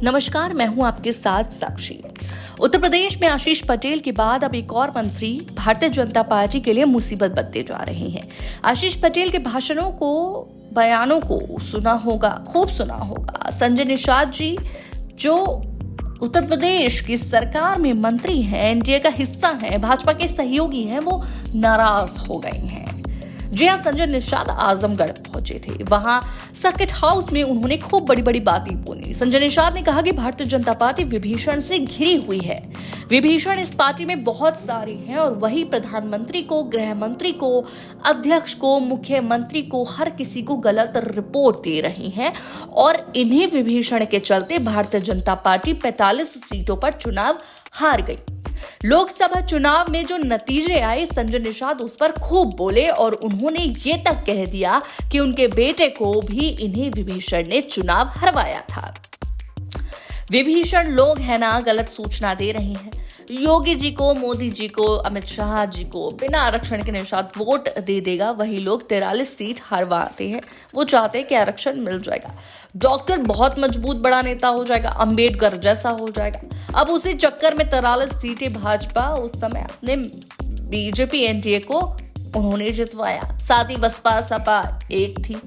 नमस्कार, मैं हूं आपके साथ साक्षी। उत्तर प्रदेश में आशीष पटेल के बाद अब एक और मंत्री भारतीय जनता पार्टी के लिए मुसीबत बनते जा रहे हैं। आशीष पटेल के भाषणों को, बयानों को खूब सुना होगा। संजय निषाद जी, जो उत्तर प्रदेश की सरकार में मंत्री हैं, एनडीए का हिस्सा हैं, भाजपा के सहयोगी हैं, वो नाराज हो गए हैं। जी हां, संजय निषाद आजमगढ़ पहुंचे थे। वहां सर्किट हाउस में उन्होंने खूब बड़ी बड़ी बातें बोली। संजय निषाद ने कहा कि भारतीय जनता पार्टी विभीषण से घिरी हुई है। विभीषण इस पार्टी में बहुत सारे हैं और वही प्रधानमंत्री को, गृह मंत्री को, अध्यक्ष को, मुख्यमंत्री को, हर किसी को गलत रिपोर्ट दे रही हैं और इन्हीं विभीषण के चलते भारतीय जनता पार्टी 45 सीटों पर चुनाव हार गई। लोकसभा चुनाव में जो नतीजे आए, संजय निषाद उस पर खूब बोले और उन्होंने ये तक कह दिया कि उनके बेटे को भी इन्हीं विभीषण ने चुनाव हरवाया था। विभीषण लोग हैं ना, गलत सूचना दे रहे हैं। योगी जी को, मोदी जी को, अमित शाह जी को बिना आरक्षण के निषाद वोट दे देगा। वही लोग 43 सीट हारवाते हैं। वो चाहते हैं कि आरक्षण मिल जाएगा। डॉक्टर बहुत मजबूत बड़ा नेता हो जाएगा, अंबेडकर जैसा हो जाएगा। अब उसी चक्कर में 43 सीटें भाजपा उस समय अपने बीजेपी एनडीए को उन्होंने जितवाया। साथ ही बसपा सपा एक थी।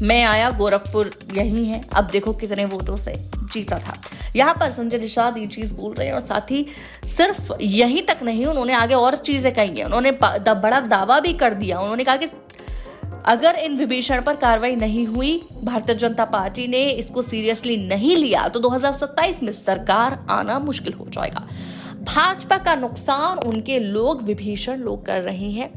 मैं आया, गोरखपुर यही है। अब देखो कितने वोटों से जीता था। यहाँ पर संजय निषाद ये चीज बोल रहे हैं और साथ ही सिर्फ यही तक नहीं, उन्होंने आगे और चीजें कही हैं। उन्होंने बड़ा दावा भी कर दिया। उन्होंने कहा कि अगर इन विभीषण पर कार्रवाई नहीं हुई, भारतीय जनता पार्टी ने इसको सीरियसली नहीं लिया, तो 2027 में सरकार आना मुश्किल हो जाएगा। भाजपा का नुकसान उनके लोग, विभीषण लोग कर रहे हैं।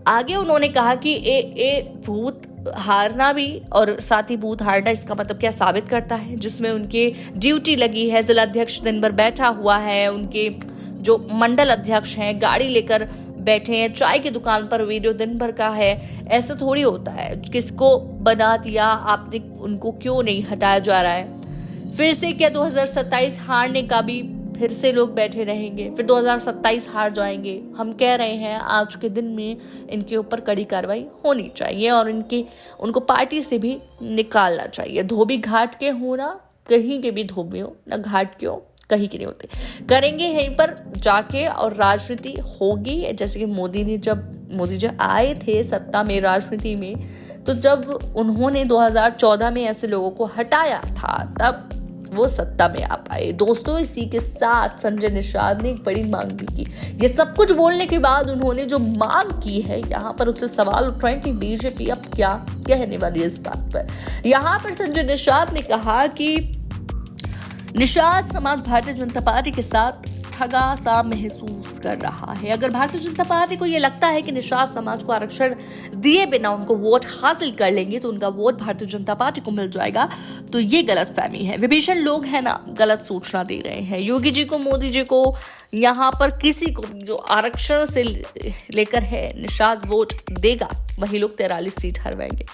आगे उन्होंने कहा कि भूत हारना भी और साथ ही बूथ हारना, इसका मतलब क्या साबित करता है, जिसमें उनके ड्यूटी लगी है, जिलाध्यक्ष दिन भर बैठा हुआ है, उनके जो मंडल अध्यक्ष हैं गाड़ी लेकर बैठे हैं, चाय की दुकान पर वीडियो दिन भर का है। ऐसा थोड़ी होता है, किसको बना दिया आपने, उनको क्यों नहीं हटाया जा रहा है। फिर से क्या 2027 हारने का भी फिर से लोग बैठे रहेंगे, फिर 2027 हार जाएंगे। हम कह रहे हैं आज के दिन में इनके ऊपर कड़ी कार्रवाई होनी चाहिए और उनको पार्टी से भी निकालना चाहिए। धोबी घाट के हो ना, कहीं के भी धोबी हो ना, घाट के हो, कहीं के नहीं होते। करेंगे यहीं पर जाके और राजनीति होगी। जैसे कि मोदी जी आए थे सत्ता में, राजनीति में, तो जब उन्होंने 2014 में ऐसे लोगों को हटाया था, तब वो सत्ता में आ पाए। दोस्तों, इसी के साथ संजय निषाद ने एक बड़ी मांग भी की। ये सब कुछ बोलने के बाद उन्होंने जो मांग की है, यहाँ पर उससे सवाल उठ रहे हैं कि बीजेपी अब क्या कहने वाली है इस बात पर। यहाँ पर संजय निषाद ने कहा कि निषाद समाज भारतीय जनता पार्टी के साथ ठगा सा महसूस कर रहा है। अगर भारतीय जनता पार्टी को यह लगता है कि निषाद समाज को आरक्षण दिए बिना उनको वोट हासिल कर लेंगे तो उनका वोट भारतीय जनता पार्टी को मिल जाएगा, तो ये गलतफहमी है। विभीषण लोग हैं ना, गलत सूचना दे रहे हैं। योगी जी को, मोदी जी को, यहाँ पर किसी को जो आरक्षण से लेकर है निषाद वोट देगा, वही लोग 43 सीट हरवाएंगे।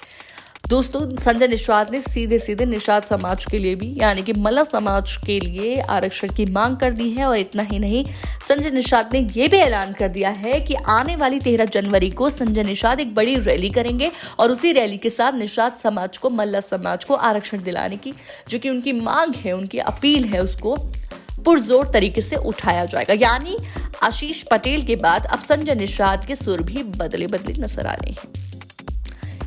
दोस्तों, संजय निषाद ने सीधे निषाद समाज के लिए भी, यानी कि मल्ला समाज के लिए आरक्षण की मांग कर दी है। और इतना ही नहीं, संजय निषाद ने यह भी ऐलान कर दिया है कि आने वाली 13 जनवरी को संजय निषाद एक बड़ी रैली करेंगे और उसी रैली के साथ निषाद समाज को, मल्ला समाज को आरक्षण दिलाने की जो कि उनकी मांग है, उनकी अपील है, उसको पुरजोर तरीके से उठाया जाएगा। यानी आशीष पटेल के बाद अब संजय निषाद के सुर भी बदले नजर आ रहे हैं।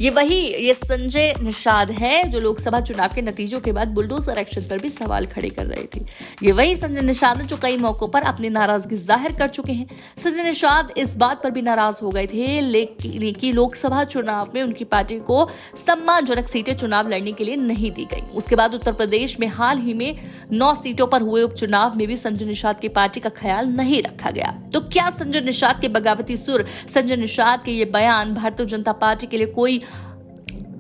ये संजय निषाद है जो लोकसभा चुनाव के नतीजों के बाद बुलडोजर एक्शन पर भी सवाल खड़े कर रहे थे। ये वही संजय निषाद है जो कई मौकों पर अपनी नाराजगी जाहिर कर चुके हैं। संजय निषाद इस बात पर भी नाराज हो गए थे लेकिन कि लोकसभा चुनाव में उनकी पार्टी को सम्मानजनक सीटें चुनाव लड़ने के लिए नहीं दी गई। उसके बाद उत्तर प्रदेश में हाल ही में 9 सीटों पर हुए उपचुनाव में भी संजय निषाद की पार्टी का ख्याल नहीं रखा गया। तो क्या संजय निषाद के बगावती सुर, संजय निषाद के ये बयान भारतीय जनता पार्टी के लिए कोई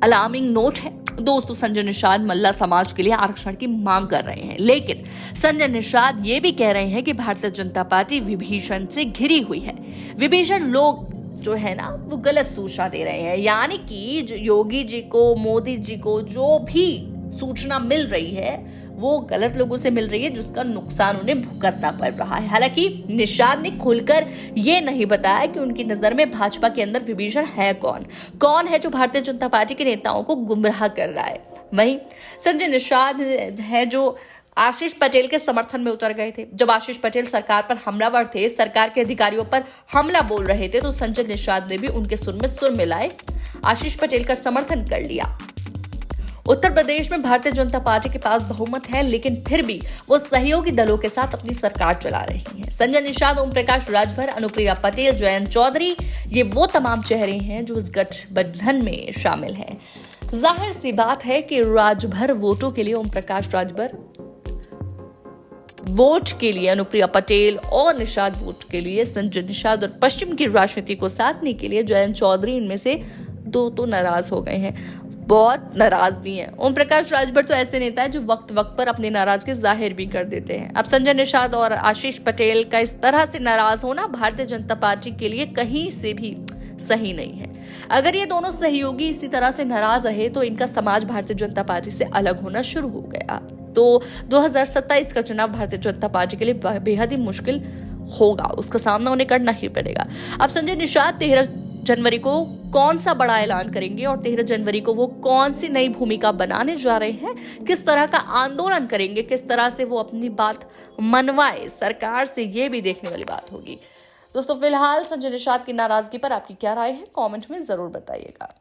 अलार्मिंग नोट है? दोस्तों, संजय निषाद मल्ला समाज के लिए आरक्षण की मांग कर रहे हैं, लेकिन संजय निषाद ये भी कह रहे हैं कि भारतीय जनता पार्टी विभीषण से घिरी हुई है। विभीषण लोग जो है ना, वो गलत सूचना दे रहे हैं। यानी कि योगी जी को, मोदी जी को जो भी सूचना मिल रही है वो गलत लोगों से मिल रही है, जिसका नुकसान उन्हें भुगतना पड़ रहा है। हालांकि निषाद ने खुलकर ये नहीं बताया कि उनकी नजर में भाजपा के अंदर विभीषण है कौन है जो भारतीय जनता पार्टी के नेताओं को गुमराह कर रहा है। वहीं संजय निषाद है जो आशीष पटेल के समर्थन में उतर गए थे। जब आशीष पटेल सरकार पर हमलावर थे, सरकार के अधिकारियों पर हमला बोल रहे थे, तो संजय निषाद ने भी उनके सुर में सुर मिलाए आशीष पटेल का समर्थन कर लिया। उत्तर प्रदेश में भारतीय जनता पार्टी के पास बहुमत है, लेकिन फिर भी वो सहयोगी दलों के साथ अपनी सरकार चला रही है। संजय निषाद, ओम प्रकाश राजभर, अनुप्रिया पटेल, जयंत चौधरी, ये वो तमाम चेहरे हैं जो इस गठबंधन में शामिल हैं। जाहिर सी बात है कि राजभर वोटों के लिए ओम प्रकाश राजभर वोट के लिए अनुप्रिया पटेल और निषाद वोट के लिए संजय निषाद और पश्चिम की राजनीति को साधने के लिए जयंत चौधरी, इनमें से दो तो नाराज हो गए हैं, बहुत नाराज भी हैं। ओम प्रकाश राजभर तो ऐसे नेता है जो वक्त वक्त पर अपनी नाराजगी जाहिर भी कर देते हैं। अब संजय निषाद और आशीष पटेल का इस तरह से नाराज होना भारतीय जनता पार्टी के लिए कहीं से भी सही नहीं है। अगर ये दोनों सहयोगी इसी तरह से नाराज रहे तो इनका समाज भारतीय जनता पार्टी से अलग होना शुरू हो गया, तो 2027 का चुनाव भारतीय जनता पार्टी के लिए बेहद ही मुश्किल होगा, उसका सामना उन्हें करना ही पड़ेगा। अब संजय निषाद 13 जनवरी को कौन सा बड़ा ऐलान करेंगे और 13 जनवरी को वो कौन सी नई भूमिका बनाने जा रहे हैं, किस तरह का आंदोलन करेंगे, किस तरह से वो अपनी बात मनवाए सरकार से, ये भी देखने वाली बात होगी। दोस्तों, फिलहाल संजय निषाद की नाराजगी पर आपकी क्या राय है, कमेंट में जरूर बताइएगा।